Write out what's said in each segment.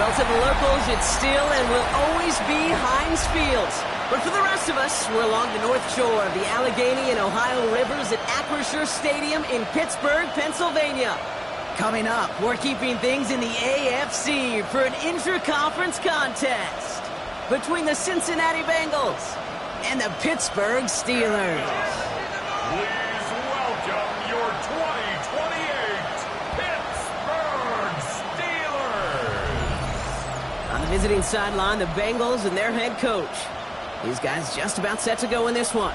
Well, to the locals, it's still and will always be Heinz Field. But for the rest of us, we're along the north shore of the Allegheny and Ohio rivers at Acrisure Stadium in Pittsburgh, Pennsylvania. Coming up, we're keeping things in the AFC for an intra-conference contest between the Cincinnati Bengals and the Pittsburgh Steelers. Please welcome your 2028 Pittsburgh Steelers. On the visiting sideline, the Bengals and their head coach. These guys just about set to go in this one.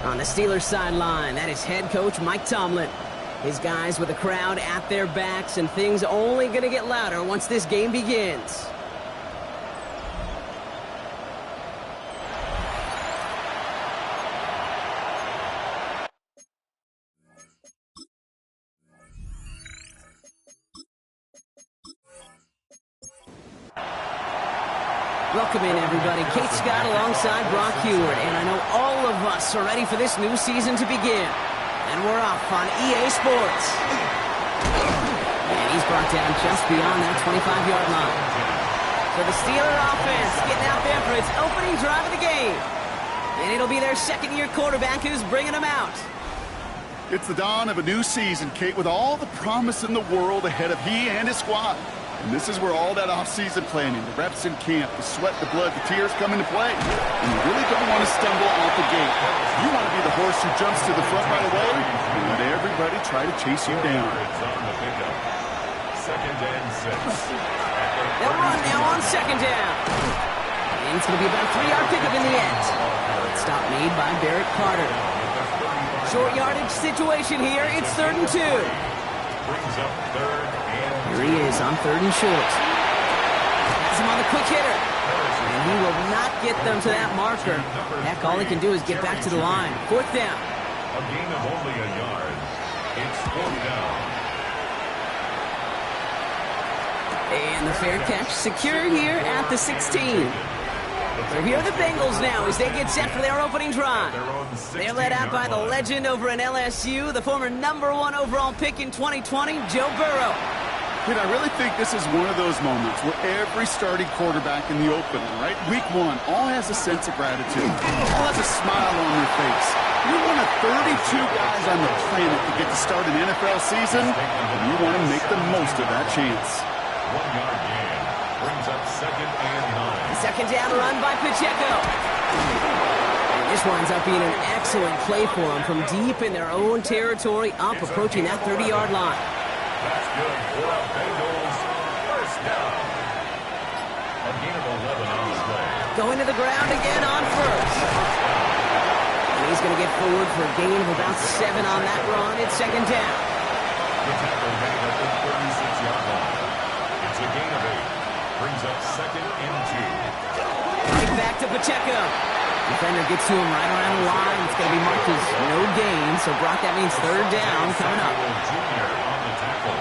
On the Steelers sideline, that is head coach Mike Tomlin. His guys with the crowd at their backs, and things only going to get louder once this game begins. Welcome in, everybody. Kate Scott alongside Brock Heward, and I know all of us are ready for this new season to begin. And we're off on EA Sports. And he's brought down just beyond that 25-yard line. So the Steeler offense getting out there for its opening drive of the game. And it'll be their second-year quarterback who's bringing them out. It's the dawn of a new season, Kate, with all the promise in the world ahead of he and his squad. And this is where all that off-season planning, the reps in camp, the sweat, the blood, the tears come into play. And you really don't want to stumble out the gate. You want to be the horse who jumps to the front right away and let everybody try to chase you down. Second and 6. They'll run now on second down. And it's going to be about a 3-yard pickup in the end. Stop made by Barrett Carter. Short yardage situation here. It's 3rd and 2. Brings up 3rd and 2. Here he is on 3rd and short. Has him on the quick hitter. And he will not get them to that marker. Heck, all he can do is get back to the line. 4th down. A gain of only a yard. It's 4th down. And the fair catch secure here at the 16. So here are the Bengals now as they get set for their opening drive. They're led out by the legend over in LSU, the former #1 overall pick in 2020, Joe Burrow. I really think this is one of those moments where every starting quarterback in the opener, right, week 1, all has a sense of gratitude. All has a smile on their face. You're one of 32 guys on the planet to get to start an NFL season, and you want to make the most of that chance. 1-yard gain. Brings up 2nd and 9. Second down run by Pacheco. And this winds up being an excellent play for them from deep in their own territory, up approaching that 30-yard line. That's good for the Bengals. First down. A gain of 11 on the play. Going to the ground again on first. And he's going to get forward for a gain of about 7 on that run. It's second down. The tackle made at the 36-yard line. It's a gain of 8. Brings up 2nd and 2. Right back to Pacheco. Defender gets to him right around the line. It's going to be marked as no gain. So, Brock, that means 3rd down coming up. Junior on the tackle.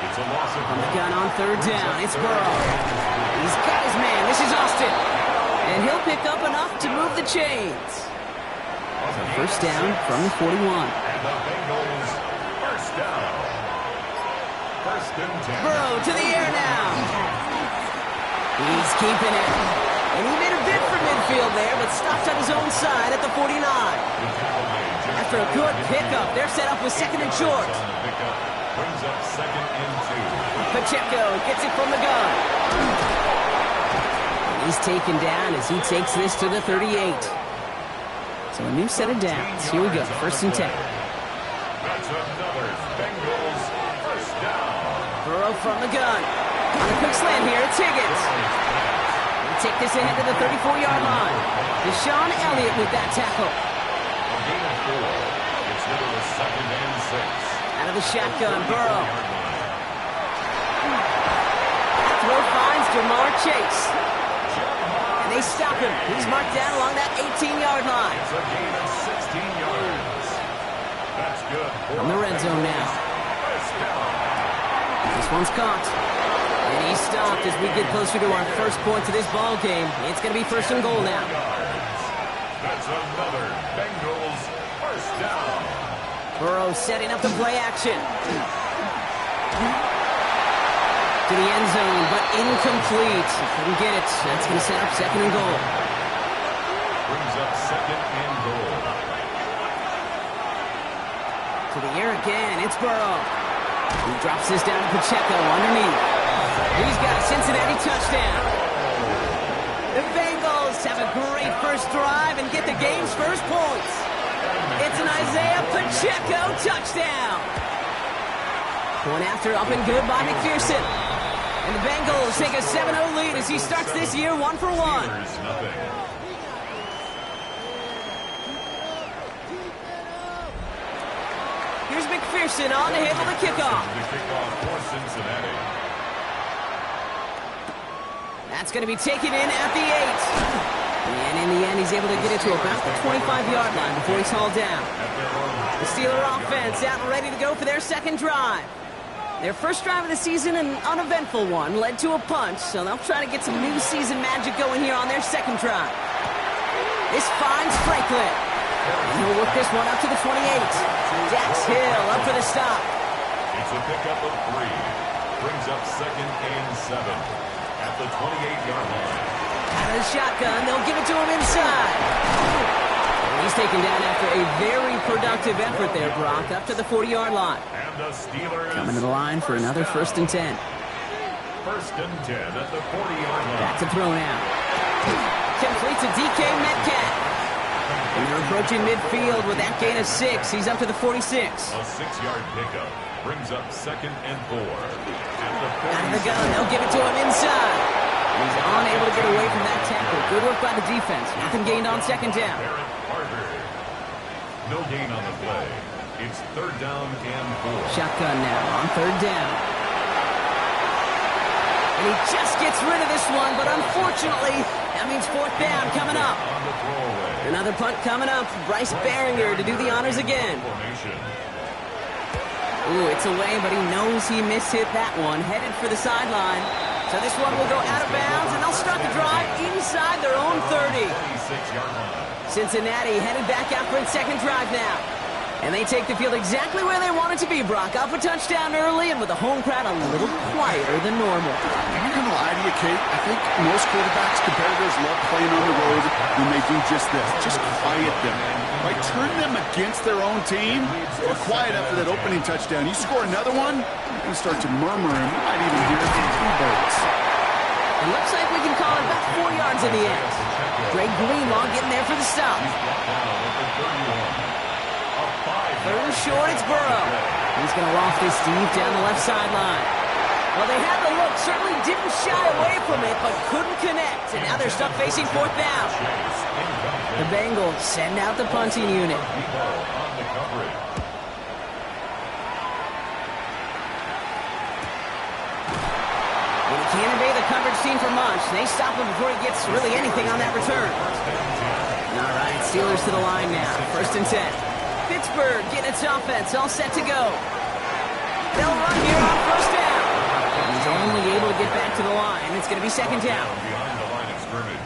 It's a loss of On the gun on 3rd down. It's Burrow. He's got his man. This is Austin. And he'll pick up enough to move the chains. So first down from the 41. And the Bengals first down. 1st and 10. Burrow to the air now. He's keeping it. And he made a bid for midfield there, but stopped on his own side at the 49. After a good pickup, they're set up with 2nd and short. Brings up 2nd and 2. Pacheco gets it from the gun. And he's taken down as he takes this to the 38. So a new set of downs. Here we go, 1st and 10. That's another Bengals first down. Burrow from the gun. On a quick slant here, it's Higgins. They take this ahead to the 34-yard line. Deshaun Elliott with that tackle. A gain of 4. It's into the 2nd and 6. Out of the shotgun, Burrow. Throw finds Jamar Chase. And they stop him. He's marked down along that 18-yard line. It's a gain of 16 yards. That's good. From the red zone now. First down. This one's caught. And he stopped as we get closer to our first point to this ball game. It's going to be 1st and goal now. That's another Bengals first down. Burrow setting up the play action. to the end zone, but incomplete. Couldn't get it. That's going to set up second and goal. Brings up second and goal. To the air again. It's Burrow. He drops this down to Pacheco underneath. He's got a Cincinnati touchdown. The Bengals have a great first drive and get the game's first points. It's an Isaiah Pacheco touchdown. Going after, up and good by McPherson. And the Bengals take a 7-0 lead as he starts this year 1 for 1. Here's McPherson on to handle the kickoff. That's going to be taken in at the 8. And in the end, he's able to get it to about the 25-yard line before he's hauled down. The Steeler offense out and ready to go for their second drive. Their first drive of the season, an uneventful one, led to a punch, so they'll try to get some new season magic going here on their second drive. This finds Franklin. And he'll work this one up to the 28. Dax Hill up for the stop. It's a pickup of 3. Brings up second and 7 at the 28-yard line. Out of the shotgun, they'll give it to him inside. He's taken down after a very productive effort there, Brock, up to the 40-yard line. And the Steelers coming to the line for another first and 10. First and 10 at the 40-yard line. Back to throw now. Complete to DK Metcalf. And they're approaching midfield with that gain of 6. He's up to the 46. A 6-yard pickup brings up second and 4. Out of the gun, they'll give it to him inside. He's unable to get away from that tackle. Good work by the defense. Nothing gained on second down. No gain on the play. It's third down and 4. Shotgun now on third down. And he just gets rid of this one, but unfortunately, that means fourth down coming up. Another punt coming up. Bryce Baringer to do the honors again. Ooh, it's away, but he knows he mishit that one. Headed for the sideline. So this one will go out of bounds, and they'll start the drive inside their own 30. Cincinnati headed back out for its second drive now. And they take the field exactly where they want it to be, Brock. Up a touchdown early, and with the home crowd a little quieter than normal. I'm not going to lie to you, Kate. I think most quarterbacks, competitors, love playing on the road when they do just this. Just quiet them. By turning them against their own team, they're quiet after that opening touchdown. You score another one, you're going to start to murmur, and you might even hear it from 2 birds. It looks like we can call it about 4 yards in the end. Greg Greenlaw getting there for the stop. Third and short, it's Burrow. He's going to loft this deep down the left sideline. Well, they had the look, certainly didn't shy away from it, but couldn't connect. And now they're stuck facing fourth down. The Bengals send out the punting unit. When he can't evade the coverage team for much, they stop him before he gets really anything on that return. All right, Steelers to the line now. First and 10. Pittsburgh getting its offense all set to go. They'll run here on first down. He's only able to get back to the line. It's going to be second down. Behind the line of scrimmage.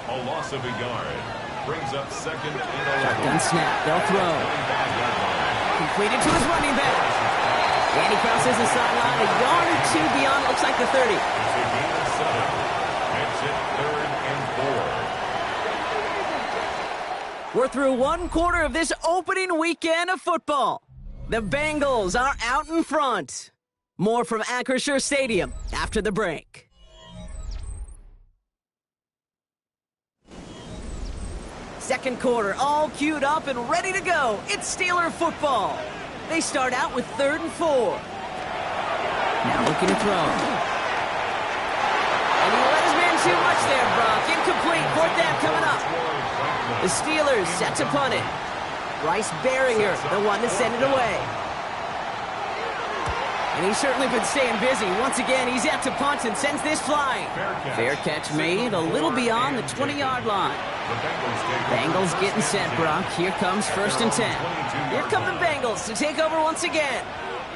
A loss of a yard. Brings up second and 11. Shotgun snap. They'll throw. Completed to his running back. And he crosses the sideline a yard or 2 beyond, looks like the 30. It's a gain of 7. It's it third and 4. We're through one quarter of this opening weekend of football. The Bengals are out in front. More from Acrisure Stadium after the break. Second quarter, all queued up and ready to go. It's Steeler football. They start out with 3rd and 4. Now looking to throw. And he let his man too much there, Brock. Incomplete. Fourth down coming up. The Steelers set to punt it. Bryce Baringer, the one to send it away. And he's certainly been staying busy. Once again, he's out to punt and sends this flying. Fair catch made a little beyond the 20-yard line. Bengals getting set, Brock. Here comes first and 10. Here come the Bengals to take over once again.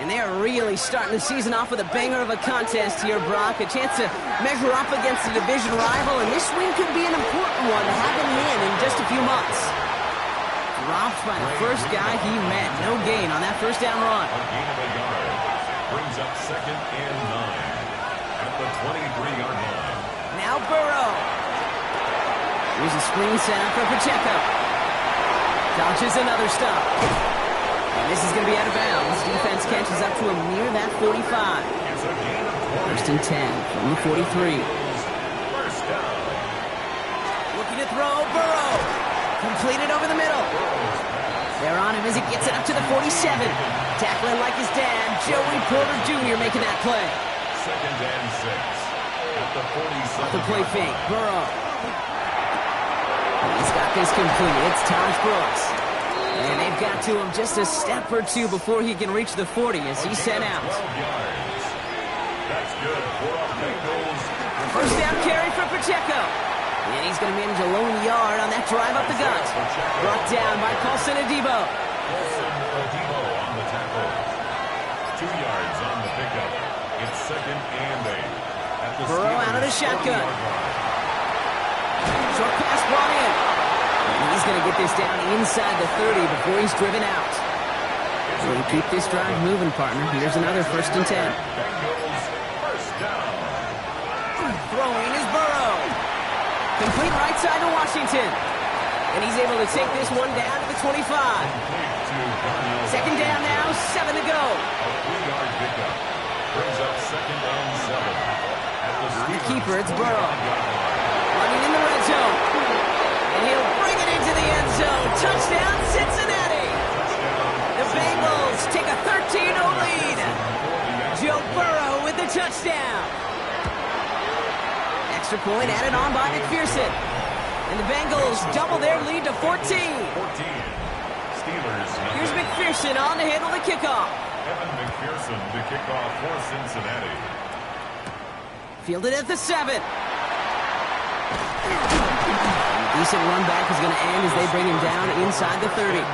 And they are really starting the season off with a banger of a contest here, Brock. A chance to measure up against a division rival, and this win could be an important one to have in hand in just a few months. Dropped by the first guy he met. No gain on that first down run. A gain of a yard. Brings up second and 9. at the 23-yard line. Now Burrow. Here's a screen setup for Pacheco. Dodges another stop. And this is going to be out of bounds. Defense catches up to him near that 45. It's a gain of 20. First and 10 from the 43. First down. Looking to throw, Burrow. Completed over the middle. They're on him as he gets it up to the 47. Tackling like his dad, Joey Porter Jr. making that play. Second and 6 at the 47. The play fake, Burrow. He's got this complete. It's Taj Brooks. And they've got to him just a step or two before he can reach the 40 as he's sent out. 12 yards. That's good for our Bengals. First down carry for Pacheco. And he's going to manage a lone yard on that drive up the gut. Brought down by Paulson Adebo. Paulson Adebo on the tackle. 2 yards on the pickup. It's second and 8. At the Burrow out of the shotgun. Short pass brought in. And he's going to get this down inside the 30 before he's driven out. So to keep this drive moving, partner, here's another first and 10. Bengals first down. Throwing is Burrow. Complete right side to Washington. And he's able to take this one down to the 25. Second down now, 7 to go. A 3-yard pickup. Brings up second and 7. At the On the Steelers' keeper, it's Burrow. 40-yard line. Running in the red zone. And he'll bring it into the end zone. Touchdown, Cincinnati. The Bengals take a 13-0 lead. Joe Burrow with the touchdown. Extra point added on by McPherson. And the Bengals double their lead to 14. 14. Steelers. Here's McPherson on to handle the kickoff. Evan McPherson to kick off for Cincinnati. Fielded at the 7. Decent run back is going to end as they bring him down inside the 30.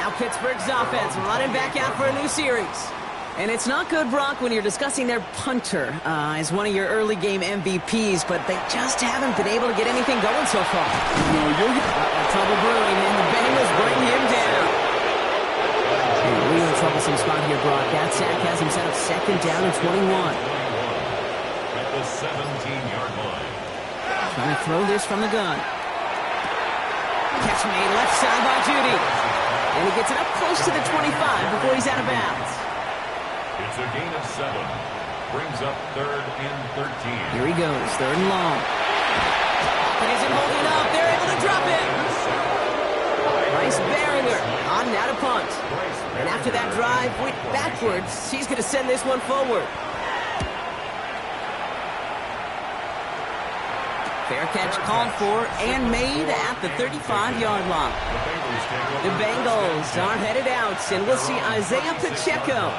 Now Pittsburgh's offense running back out for a new series. And it's not good, Brock, when you're discussing their punter as one of your early game MVPs, but they just haven't been able to get anything going so far. No, you'll get Trouble brewing, and the Bengals bring him down. In a real troublesome spot here, Brock. That sack has him set up second down and 21. At the 17-yard line. Trying to throw this from the gun. Catch made left side by Judy. And he gets it up close to the 25 before he's out of bounds. It's a gain of 7. Brings up third and 13. Here he goes, third and long. It isn't holding up. They're able to drop it. Bryce Behringer on now to punt. And after that drive went backwards, he's going to send this one forward. Fair catch called for and made at the 35-yard line. The Bengals are headed out, and we'll see Isaiah Pacheco.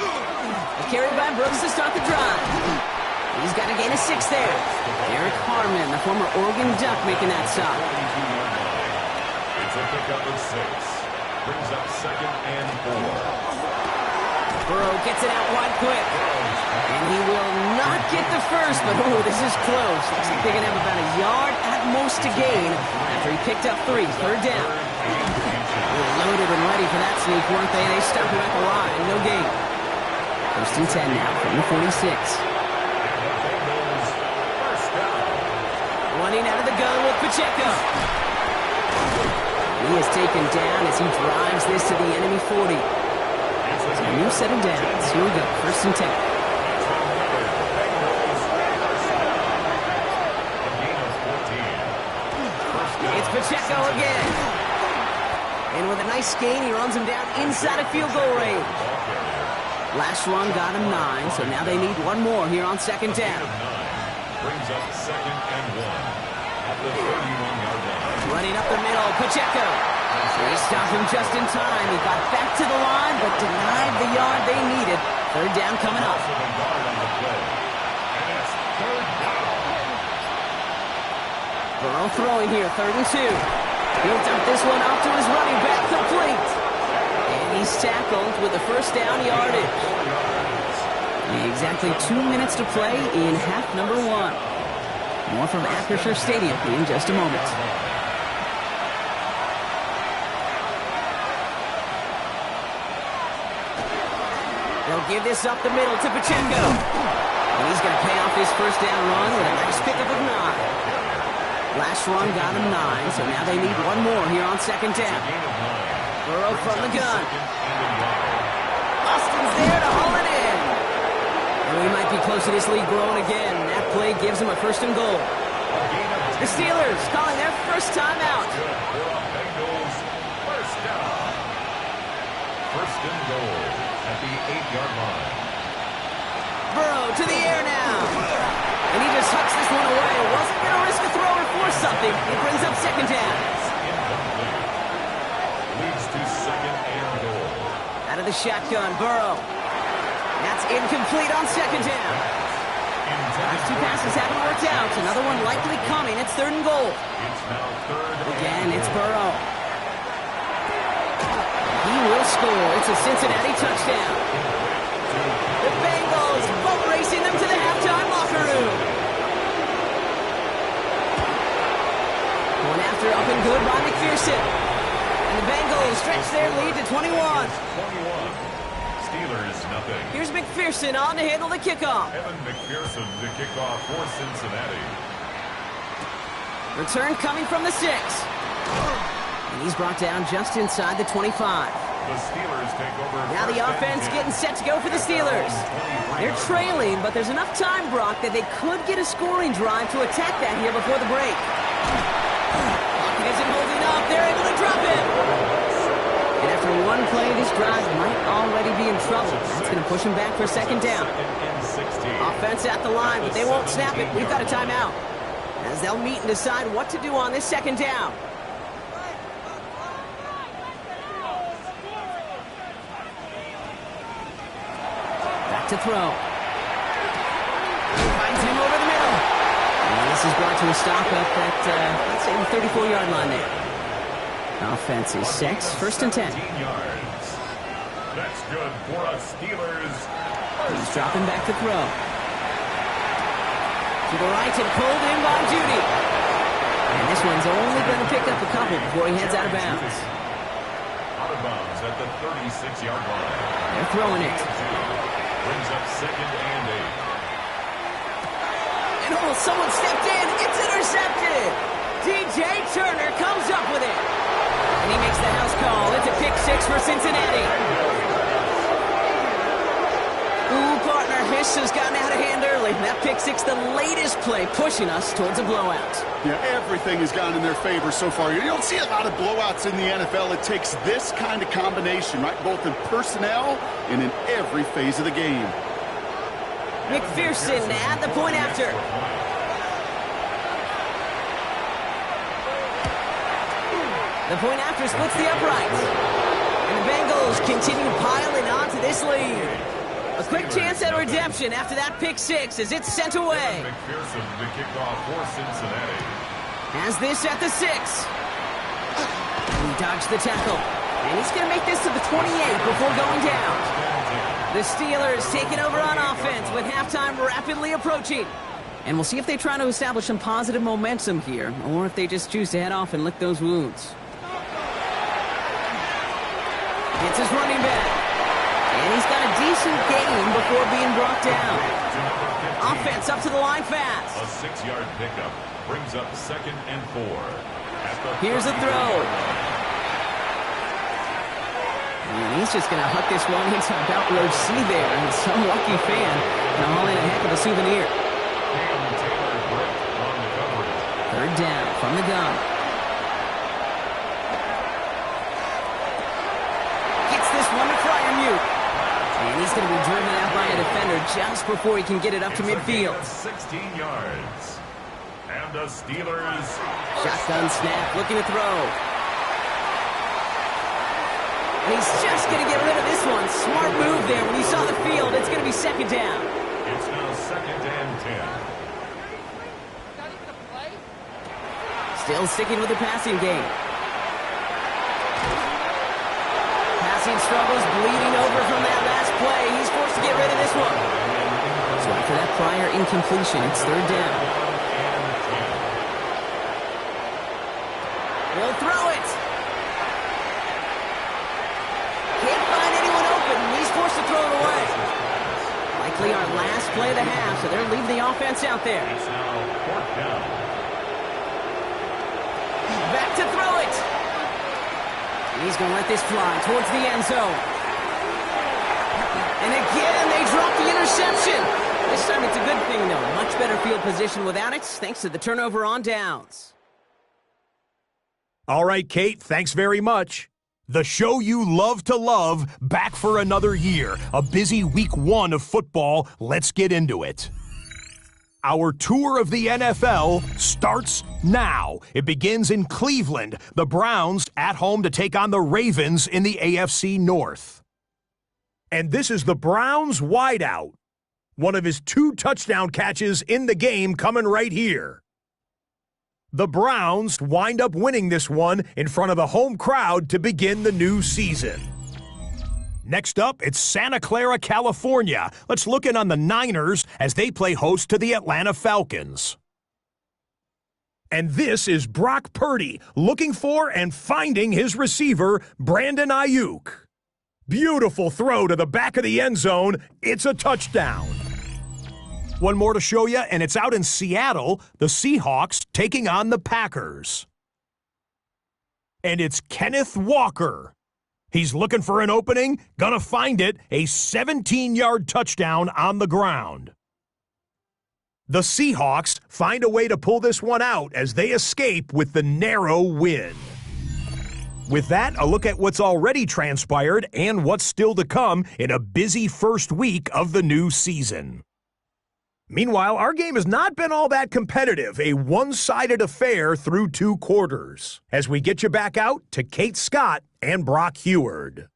A carry by Brooks to start the drive. He's got a gain of 6 there. Eric Harmon, the former Oregon Duck, making that stop. It's a pickup of 6. Brings up second and 4. Burrow gets it out wide quick. And he will not get the first, but this is close. Looks like they're going to have about a yard at most to gain after he picked up 3. Third down. They were loaded and ready for that sneak, weren't they? They stopped him at the line. No gain. First and 10 now from the 46. Running out of the gun with Pacheco. He is taken down as he drives this to the enemy 40. So a new set of downs. Here we go. First and 10. It's Pacheco again. And with a nice gain, he runs him down inside of field goal range. Last one got him 9, so now they need one more here on second down. Brings up second and 1 at the 31-yard line. Running up the middle, Pacheco. They stopped him just in time. He got back to the line, but denied the yard they needed. Third down coming up. Also the guard on the play. And it's third down. Burrow throwing here, third and 2. He'll dump this one off to his running back, complete. And he's tackled with the first down yardage. Exactly 2 minutes to play in half number 1. More from Acrisure Stadium in just a moment. They'll give this up the middle to Pacheco. And he's going to pay off his first down run with a nice pickup of 9. Last run got him 9, so now they need one more here on second down. Burrow from the gun. Austin's there to haul it in. And we might be close to this lead growing again. That play gives them a first and goal. The Steelers calling their first time out. Bengals first down. First and goal at the 8-yard line. Burrow to the air now. And he just hucks this one away. Wasn't going to risk a throw or force something. It brings up second down. Leads to second and goal. Out of the shotgun, Burrow. That's incomplete on second down. Last two passes haven't worked out. Another one likely coming. It's third and goal. It's now third. Again, it's Burrow. He will score. It's a Cincinnati touchdown. The Bengals boat racing them to the halftime locker room. One after up and good by McPherson. And the Bengals stretch their lead to 21. 21. Steelers, nothing. Here's McPherson on to handle the kickoff. Evan McPherson to kick off for Cincinnati. Return coming from the 6. And he's brought down just inside the 25. The Steelers take over. Now the offense getting set to go for the Steelers. They're trailing, but there's enough time, Brock, that they could get a scoring drive to attack that here before the break. Pocket isn't holding up. They're able to drop him. And after one play, this drive might already be in trouble. That's going to push him back for second down. Offense at the line, but they won't snap it. We've got a timeout. As they'll meet and decide what to do on this second down. Back to throw. Finds him over the middle. And this is brought to a stop up at, let's say, the 34-yard line there. Offense is set. First and 10. Yards. That's good for us Steelers. He's dropping back to throw. To the right and pulled in by Judy. And this one's only going to pick up a couple before he heads out of bounds. Out of bounds at the 36-yard line. They're throwing it. Brings up second and 8. And oh, someone stepped in. It's intercepted. DJ Turner comes up with it. And he makes the house call. It's a pick 6 for Cincinnati. Ooh, partner, this has gotten out of hand early. That pick 6, the latest play, pushing us towards a blowout. Yeah, everything has gone in their favor so far. You don't see a lot of blowouts in the NFL. It takes this kind of combination, right? Both in personnel and in every phase of the game. McPherson at the point after. The point after splits the uprights. And the Bengals continue piling on to this lead. A quick chance at redemption after that pick 6 as it's sent away. McPherson to kick off for Cincinnati. Has this at the 6. He dodged the tackle. And he's going to make this to the 28 before going down. The Steelers taking over on offense with halftime rapidly approaching. And we'll see if they try to establish some positive momentum here, or if they just choose to head off and lick those wounds. It's his running back. And he's got a decent gain before being brought down. Offense up to the line fast. A 6-yard pickup brings up second and 4. Here's a throw. And he's just going to huck this one into about row C there. And some lucky fan can haul in a heck of a souvenir. Third down from the gun. One to Fryermuth. And he's going to be driven out by a defender just before he can get it up to midfield. 16 yards. And the Steelers. Shotgun snap, looking to throw. And he's just going to get rid of this one. Smart move there when he saw the field. It's going to be second down. It's now second and 10. Still sticking with the passing game. Struggles bleeding over from that last play. He's forced to get rid of this one. So after that prior incompletion, it's third down. We'll throw it. Can't find anyone open. He's forced to throw it away. Likely our last first play of the half, so they're leaving the offense out there. It's now 4th down. Back to throw it. He's going to let this fly towards the end zone. And again, they drop the interception. This time it's a good thing, though. Much better field position without it, thanks to the turnover on downs. All right, Kate, thanks very much. The show you love to love, back for another year. A busy week 1 of football. Let's get into it. Our tour of the NFL starts now. It begins in Cleveland. The Browns at home to take on the Ravens in the AFC North. And this is the Browns wideout. One of his 2 touchdown catches in the game coming right here. The Browns wind up winning this one in front of the home crowd to begin the new season. Next up, it's Santa Clara, California. Let's look in on the Niners as they play host to the Atlanta Falcons. And this is Brock Purdy looking for and finding his receiver, Brandon Ayuk. Beautiful throw to the back of the end zone. It's a touchdown. One more to show you, and it's out in Seattle, the Seahawks taking on the Packers. And it's Kenneth Walker. He's looking for an opening, gonna find it, a 17-yard touchdown on the ground. The Seahawks find a way to pull this one out as they escape with the narrow win. With that, a look at what's already transpired and what's still to come in a busy first week of the new season. Meanwhile, our game has not been all that competitive, a one-sided affair through 2 quarters. As we get you back out to Kate Scott and Brock Heward.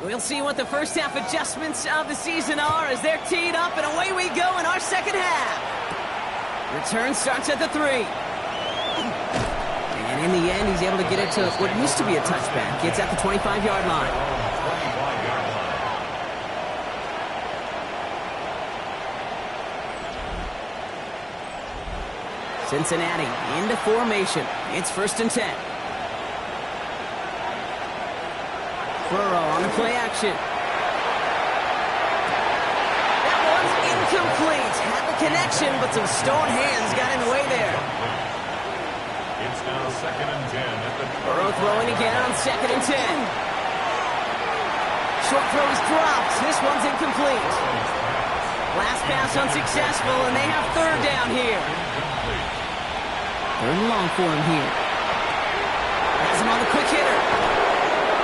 We'll see what the first half adjustments of the season are as they're teed up, and away we go in our second half. Return starts at the 3. And in the end, he's able to get it to what used to be a touchback. It's at the 25-yard line. Cincinnati into formation. It's 1st and 10. Burrow on the play action. That one's incomplete. Had the connection, but some stone hands got in the way there. It's now 2nd and 10 at the Burrow throwing again on 2nd and 10. Short throw is dropped. This one's incomplete. Last pass unsuccessful, and they have 3rd down here. 3rd and long for him here. Has him on the quick hitter.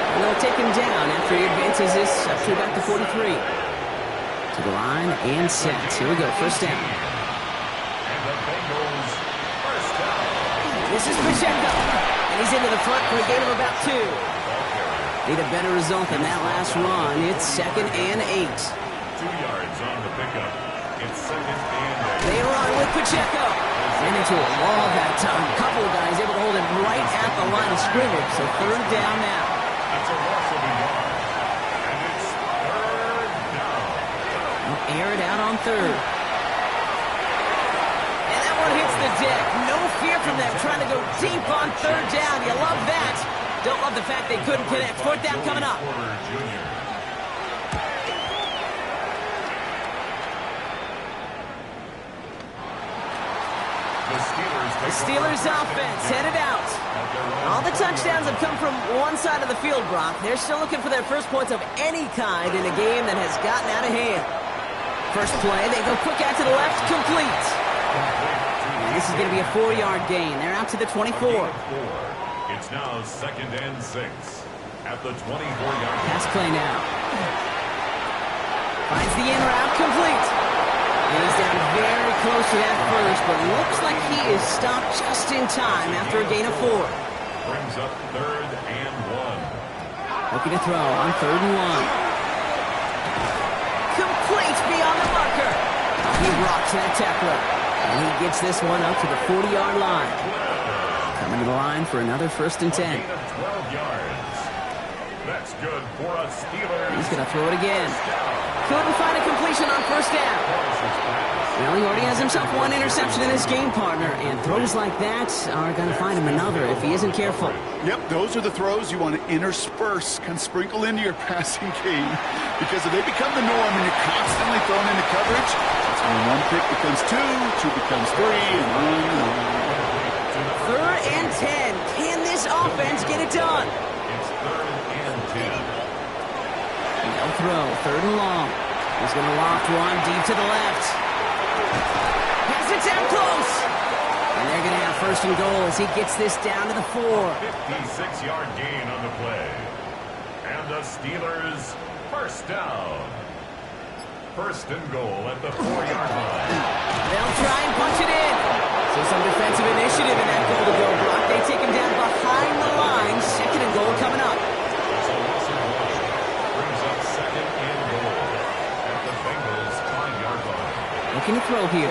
And they'll take him down after he advances this up to about the 43. To the line and set. Here we go, 1st down. And the Bengals first down. This is Pacheco. And he's into the front for a gain of about 2. Need a better result than that last run. It's 2nd and 8. 2 yards on the pickup. It's 2nd and 8. They run with Pacheco. Ran into a wall that time. A couple of guys able to hold it right at the line of scrimmage. So 3rd down now. That's a loss of a yard. And it's 3rd down. Air it out on 3rd. And that one hits the deck. No fear from them trying to go deep on 3rd down. You love that. Don't love the fact they couldn't connect. 4th down coming up. The Steelers offense headed out. All the touchdowns have come from one side of the field, Brock. They're still looking for their first points of any kind in a game that has gotten out of hand. First play, they go quick out to the left, complete. And this is going to be a 4-yard gain. They're out to the 24. It's now 2nd and 6 at the 24-yard line. Pass play now. Finds the in route, complete. And he's down very close to that first, but looks like he is stopped just in time after a gain of 4. Brings up 3rd and 1. Looking to throw on 3rd and 1. Complete beyond the marker. He rocks that tackler. And he gets this one up to the 40-yard line. Coming to the line for another 1st and 10. Gain of 12 yards. That's good for a Steelers. He's going to throw it again. Couldn't find a completion on 1st down. Well, he already has himself one interception in his game, partner, and throws like that are going to find him another if he isn't careful. Yep, those are the throws you want to intersperse, can sprinkle into your passing game, because if they become the norm and you're constantly thrown into coverage, that's when one pick becomes two becomes three, and on and on. 3rd and 10. Can this offense get it done? It's 3rd and 10. No throw, 3rd and long. He's going to loft one deep to the left. Has it down close. And they're going to have 1st and goal as he gets this down to the 4. 56-yard gain on the play. And the Steelers 1st down. 1st and goal at the 4-yard line. They'll try and punch it in. So some defensive initiative in that goal to go block. They take him down behind the line. 2nd and goal coming up. So Russell brings up 2nd and goal at the Bengals 5-yard line. Looking to throw here.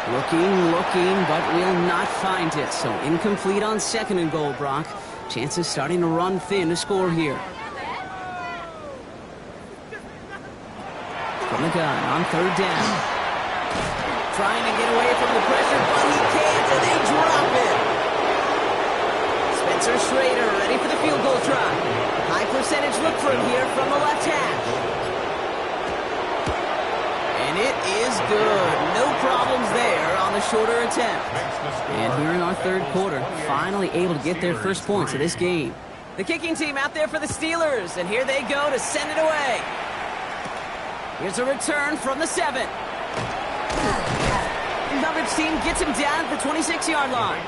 Looking, but will not find it. So incomplete on 2nd and goal, Brock. Chances starting to run thin to score here. From the gun on 3rd down. Trying to get away from the pressure, but he can't, and they drop it. Spencer Schrader ready for the field goal try. High percentage look for him here from the left hash. And it is good. No problems there on the shorter attempt. And here in our 3rd quarter, finally able to get their first points of this game. The kicking team out there for the Steelers, and here they go to send it away. Here's a return from the 7. Coverage team gets him down at the 26-yard line.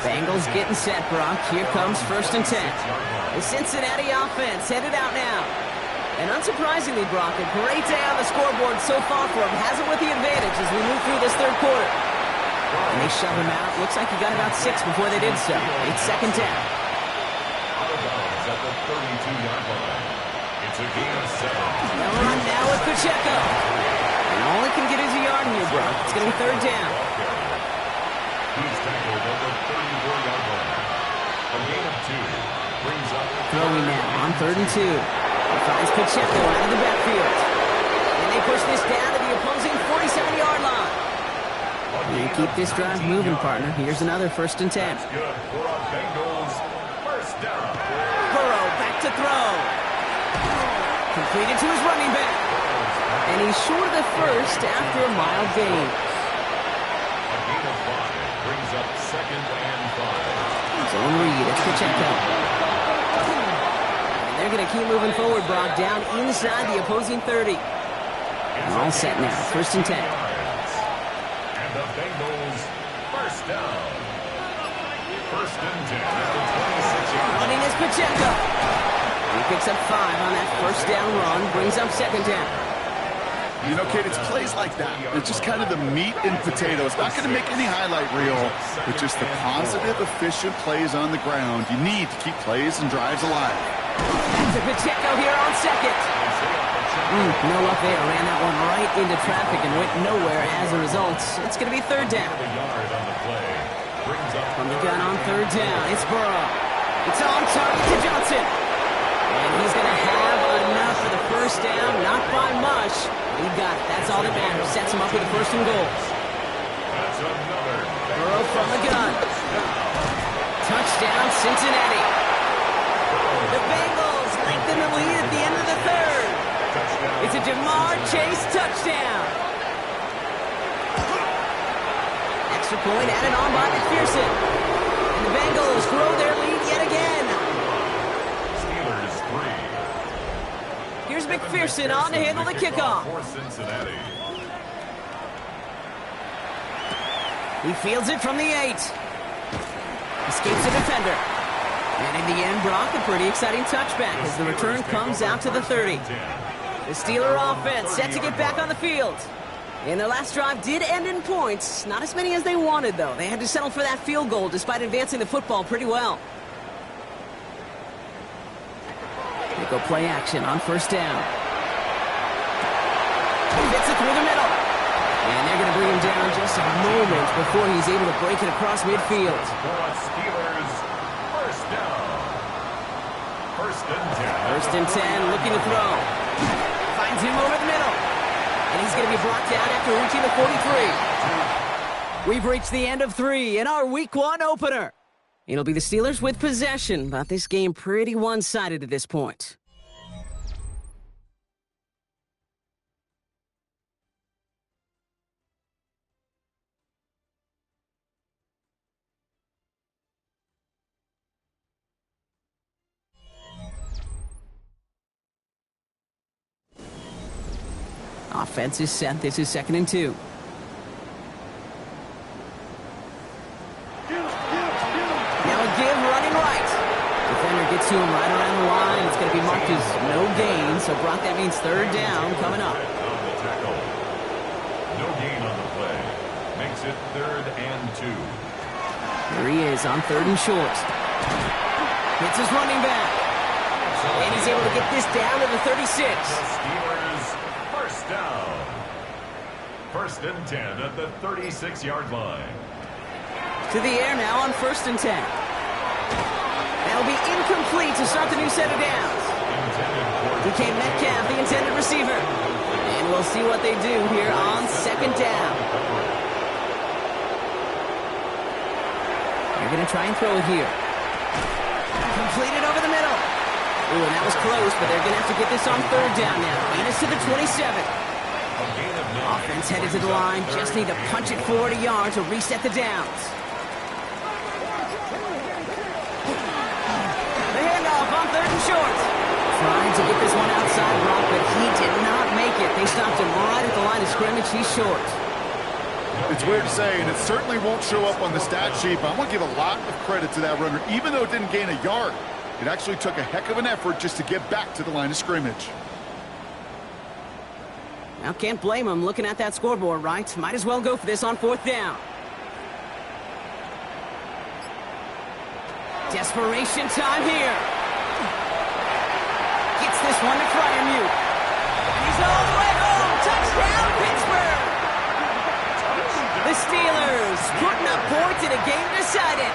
Bengals getting set, Brock. Here comes 1st and 10. The Cincinnati offense headed out now. And unsurprisingly, Brock, a great day on the scoreboard so far for him. Has it with the advantage as we move through this 3rd quarter. And they shove him out. Looks like he got about 6 before they did so. It's 2nd down. Out of bounds at the 32-yard line. It's a gain of 7. They'll run now with Pacheco. And all he can get is a yard here, Brock. It's going to be 3rd down. He's tackled at the 34-yard line. A gain of 2 brings up Throwing now on 3rd and 2. He finds Pacheco out of the backfield. And they push this down to the opposing 47-yard line. And keep this drive moving, partner. Here's another 1st and 10. That's good for a Bengals 1st down. Burrow back to throw. Completed to his running back. And he's short of the 1st after a mild gain. A gain of 5 brings up 2nd and 5. Zone read. It's Pacheco. And they're going to keep moving forward, Brock, down inside the opposing 30. And all set now. 1st and 10. And the Bengals 1st down. 1st and 10 at the 26-yard line. Running is Pacheco. He picks up 5 on that 1st down run. Brings up 2nd down. You know, kid, it's plays like that. It's just kind of the meat and potatoes. Not going to make any highlight reel, but just the positive, efficient plays on the ground. You need to keep plays and drives alive. Back to Pacheco here on 2nd. No luck there. Ran that one right into traffic and went nowhere as a result. It's going to be 3rd down. From the gun on 3rd down, it's Burrow. It's on target to Johnson. And he's going to have enough for the 1st down. Not by much. He got it. That's all that matters. Sets him up with the 1st and goal. Burrow from the gun. Touchdown, Cincinnati. The Bengals lengthen the lead at the end of the 3rd. It's a Jamar Chase touchdown. Extra point added on by McPherson. And the Bengals grow their lead yet again. Steelers 3. Here's McPherson on to handle the kickoff. For Cincinnati. He fields it from the 8. Escapes the defender. And in the end, Brock, a pretty exciting touchback as the return comes out to the 30. The Steeler offense set to get back on the field. And their last drive did end in points. Not as many as they wanted, though. They had to settle for that field goal despite advancing the football pretty well. They go play action on 1st down. He hits it through the middle. And they're going to bring him down just a moment before he's able to break it across midfield. For the Steelers, first down. First and 10. First and 10, looking to throw. Finds him over the middle. And he's going to be brought down after reaching the 43. We've reached the end of 3 in our Week 1 opener. It'll be the Steelers with possession, but this game pretty one-sided at this point. Offense is set. This is 2nd and 2. Now a give running right. Defender gets to him right around the line. It's going to be marked as no gain. So, Brock, that means 3rd down coming up. On the tackle. No gain on the play. Makes it 3rd and 2. Here he is on 3rd and short. Hits his running back. And he's able to get this down to the 36. The Steelers, first down. First and 10 at the 36-yard line. To the air now on 1st and 10. That'll be incomplete to start the new set of downs. Became Metcalf, the intended receiver. And we'll see what they do here on 2nd down. They're going to try and throw it here. Completed over the middle. Ooh, and that was close, but they're going to have to get this on 3rd down now. Gain is to the 27. Offense headed to the line. Just need to punch it 40 yards to reset the downs. The handoff on 3rd and short. Trying to get this one outside, Brock, but he did not make it. They stopped him right at the line of scrimmage. He's short. It's weird to say, and it certainly won't show up on the stat sheet, but I want to give a lot of credit to that runner. Even though it didn't gain a yard, it actually took a heck of an effort just to get back to the line of scrimmage. Now, can't blame him looking at that scoreboard, right? Might as well go for this on 4th down. Desperation time here. Gets this one to Freiermuth. And he's all the way home. Touchdown, Pittsburgh! The Steelers putting up points in a game decided.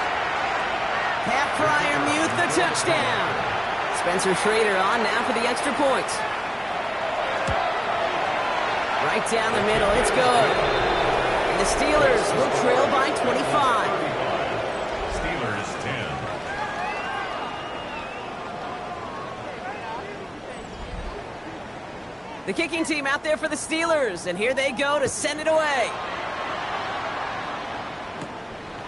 Pat Freiermuth, the touchdown. Spencer Schrader on now for the extra point. Right down the middle, it's good. And the Steelers will trail by 25. Steelers 10. The kicking team out there for the Steelers, and here they go to send it away.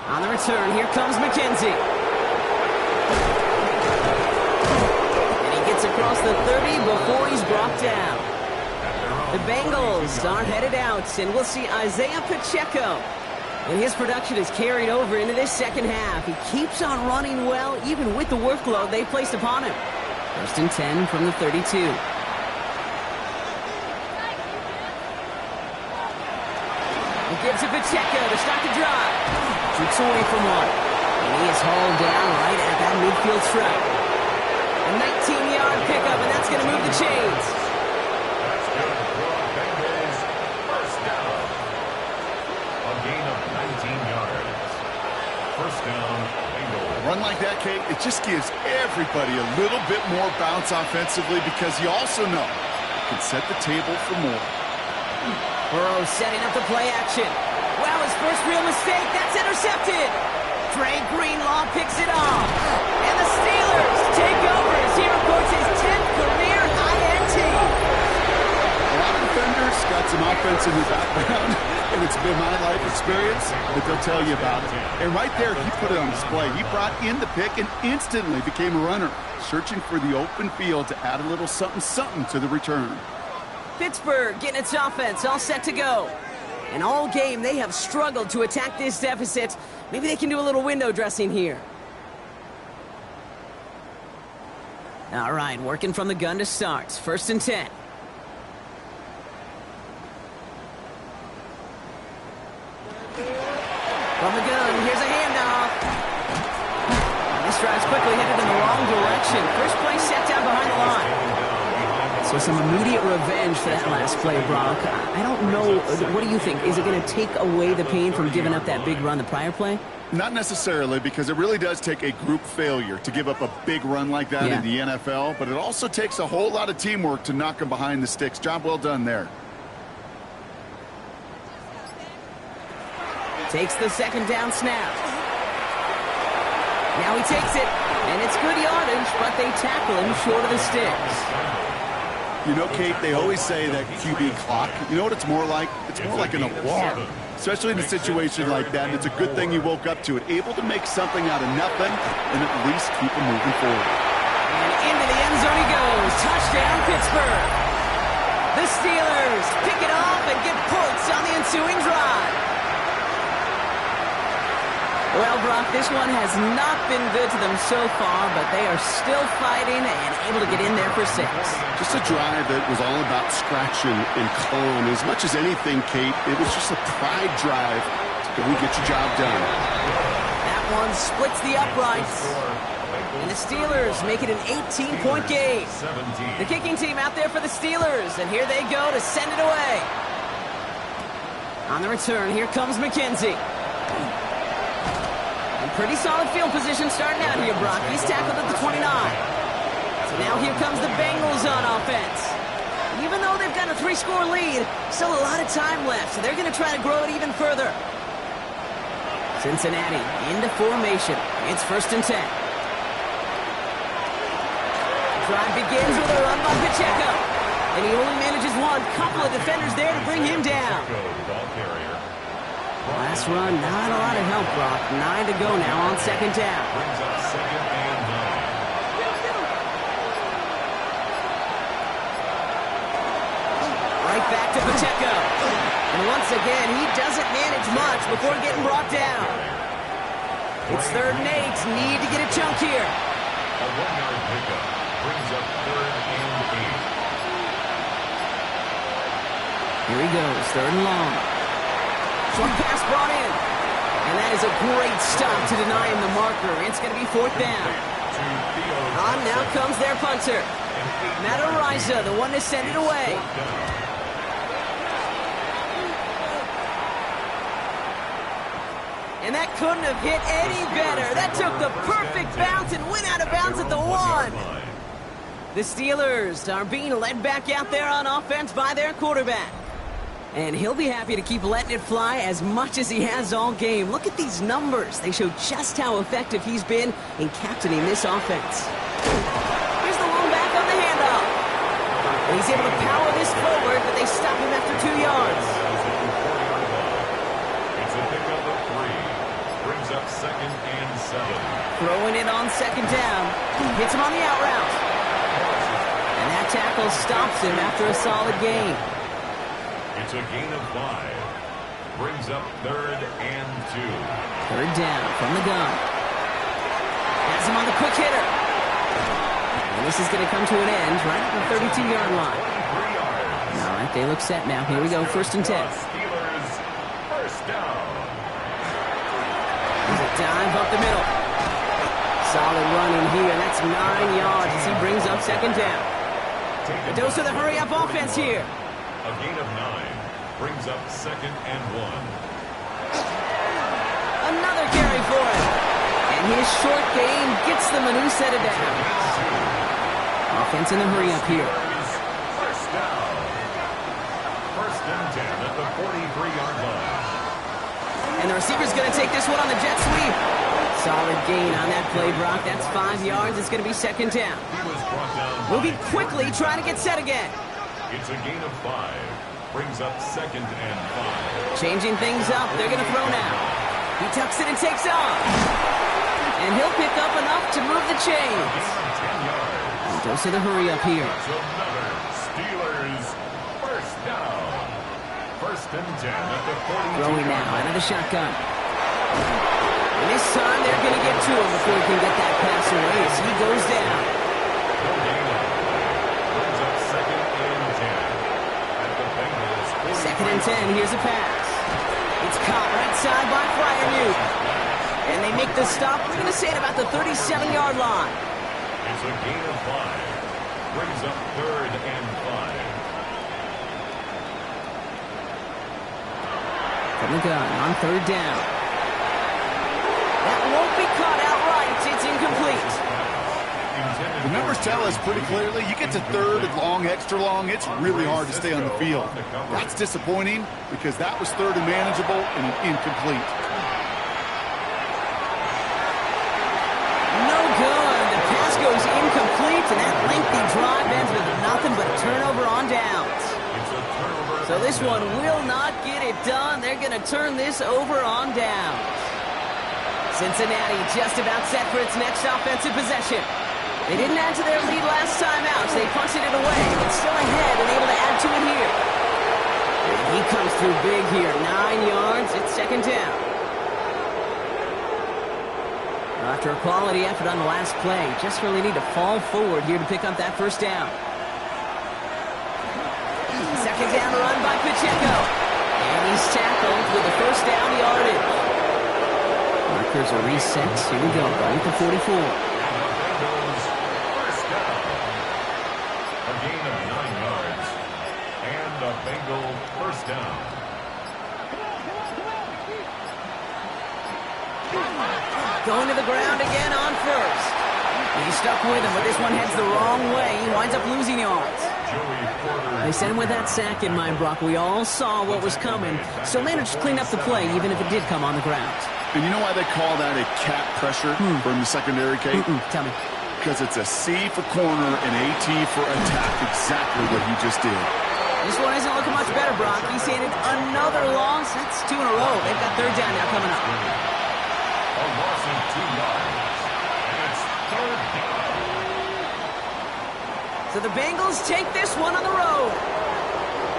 On the return, here comes McKenzie. And he gets across the 30 before he's brought down. The Bengals are headed out, and we'll see Isaiah Pacheco. And his production is carried over into this 2nd half. He keeps on running well, even with the workload they placed upon him. 1st and 10 from the 32. He gives it Pacheco to start the drive. Shoots away from one. And he is hauled down right at that midfield stripe. A 19-yard pickup, and that's going to move the chains. That's good for the Bengals. First down. A gain of 19 yards. First down, Bengals. A run like that, Kate, it just gives everybody a little bit more bounce offensively because you also know it can set the table for more. Burrow setting up the play action. Wow, his first real mistake. That's intercepted. Dre Greenlaw picks it off. And the Steelers take over as he reports his 10th career INT. A lot of defenders got some offense in their background, and it's been my life experience that they'll tell you about it. And right there, he put it on display. He brought in the pick and instantly became a runner, searching for the open field to add a little something-something to the return. Pittsburgh getting its offense all set to go. And all game, they have struggled to attack this deficit. Maybe they can do a little window dressing here. All right, working from the gun to start. 1st and 10. From the gun, here's a handoff. And this drive's quickly headed in the wrong direction. First play set down behind the line. So some immediate revenge for that last play, Brock. I don't know. What do you think? Is it going to take away the pain from giving up that big run the prior play? Not necessarily, because it really does take a group failure to give up a big run like that in the NFL, but it also takes a whole lot of teamwork to knock them behind the sticks. Job well done there. Takes the second down snap. Now he takes it, and it's good yardage, but they tackle him short of the sticks. You know, Kate, they always say that QB clock, you know what it's more like? It's more like an alarm, especially in a situation like that. And it's a good thing you woke up to it, able to make something out of nothing and at least keep them moving forward. And into the end zone he goes. Touchdown, Pittsburgh. The Steelers pick it off and get points on the ensuing drive. Well, Brock, this one has not been good to them so far, but they are still fighting and able to get in there for 6. Just a drive that was all about scratching and clawing. As much as anything, Kate, it was just a pride drive to go and get your job done. That one splits the uprights. And the Steelers make it an 18-point game. The kicking team out there for the Steelers, and here they go to send it away. On the return, here comes McKenzie. Pretty solid field position starting out here, Brock. He's tackled at the 29. So now here comes the Bengals on offense. Even though they've got a 3-score lead, still a lot of time left, so they're going to try to grow it even further. Cincinnati into formation. It's 1st and 10. Drive begins with a run by Pacheco. And he only manages one. Couple of defenders there to bring him down. Last run, not a lot of help, Brock. 9 to go now on 2nd down. Brings up 2nd and 9. Right back to Pacheco. And once again, he doesn't manage much before getting brought down. It's 3rd and 8. Need to get a chunk here. A 1-yard pickup brings up 3rd and 8. Here he goes, 3rd and long. Short pass brought in. And that is a great stop to deny him the marker. It's going to be 4th down. On now comes their punter. Matt Ariza, the one to send it away. And that couldn't have hit any better. That took the perfect bounce and went out of bounds at the 1. The Steelers are being led back out there on offense by their quarterback. And he'll be happy to keep letting it fly as much as he has all game. Look at these numbers. They show just how effective he's been in captaining this offense. Here's the long back on the handoff. And he's able to power this forward, but they stop him after 2 yards. It's a pickup of 3. Brings up 2nd and 7. Throwing it on 2nd down. Hits him on the out route. And that tackle stops him after a solid gain. It's a gain of 5. Brings up 3rd and 2. 3rd down from the gun. Has him on the quick hitter. And this is going to come to an end right at the 32-yard line. All right, they look set now. Here we go, 1st and 10. Steelers, 1st down. Here's a dive up the middle. Solid run in here. That's 9 yards as he brings up 2nd down. A dose of the hurry-up offense here. A gain of 9 brings up 2nd and 1. Another carry for him. And his short gain gets them a new set of downs. Offense in the hurry-up here. 1st down. 1st and 10 at the 43-yard line. And the receiver's going to take this one on the jet sweep. Solid gain on that play, Brock. That's 5 yards. It's going to be 2nd down. He was brought down. Moving quickly, trying to get set again. It's a gain of 5. Brings up 2nd and 5. Changing things up. They're going to throw now. He tucks it and takes off. And he'll pick up enough to move the chains. 10 yards. And goes to the hurry up here. It's another Steelers 1st down. 1st and 10 at the 42. Throwing now out of the shotgun. And this time they're going to get to him before he can get that pass away as he goes down. Brings up 2nd and 10 at the Bengals. 2nd and 10. Here's a pass. It's caught right side by Freiermuth. And they make the stop. We're going to say it about the 37-yard line. It's a gain of 5. Brings up 3rd and 5. From the gun on 3rd down. That won't be caught outright. It's incomplete. The numbers tell us pretty clearly, you get to 3rd and long, extra long, it's really hard to stay on the field. That's disappointing because that was 3rd and manageable and an incomplete. No good. The pass goes incomplete, and that lengthy drive ends with nothing but a turnover on downs. So this one will not get it done. They're going to turn this over on downs. Cincinnati just about set for its next offensive possession. They didn't add to their lead last time out, so they punted it away, but still ahead and able to add to it here. And he comes through big here. 9 yards. It's 2nd down. After a quality effort on the last play, just really need to fall forward here to pick up that 1st down. 2nd down run by Pacheco. And he's tackled with the 1st down yardage. Markers are reset. Here we go. Right at the 44. Bengal 1st down. Going to the ground again on 1st. He's stuck with him, but this one heads the wrong way. He winds up losing yards. They sent him with that sack in mind, Brock. We all saw what was coming. Still managed to clean up the play, even if it did come on the ground. And you know why they call that a cat pressure from the secondary, Kate? Tell me. Because it's a C for corner and a T for attack, exactly what he just did. This one isn't looking much better, Brock. He's handed another loss. That's 2 in a row. They've got 3rd down now coming up. A loss of 2 yards. And it's 3rd down. So the Bengals take this one on the road.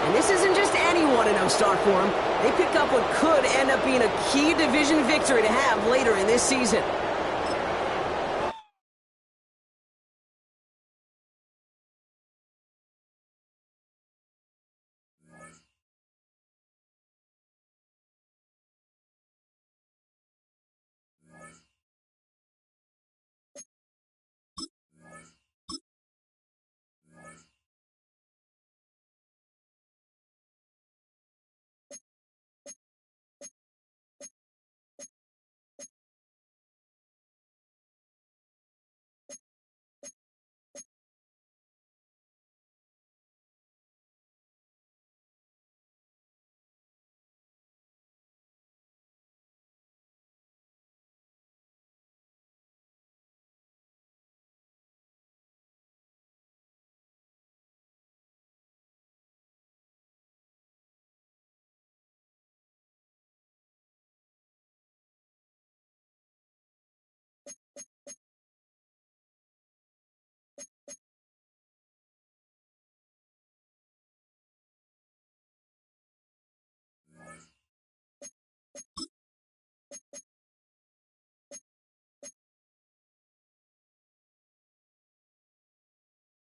And this isn't just any 1-0 start for them. They pick up what could end up being a key division victory to have later in this season.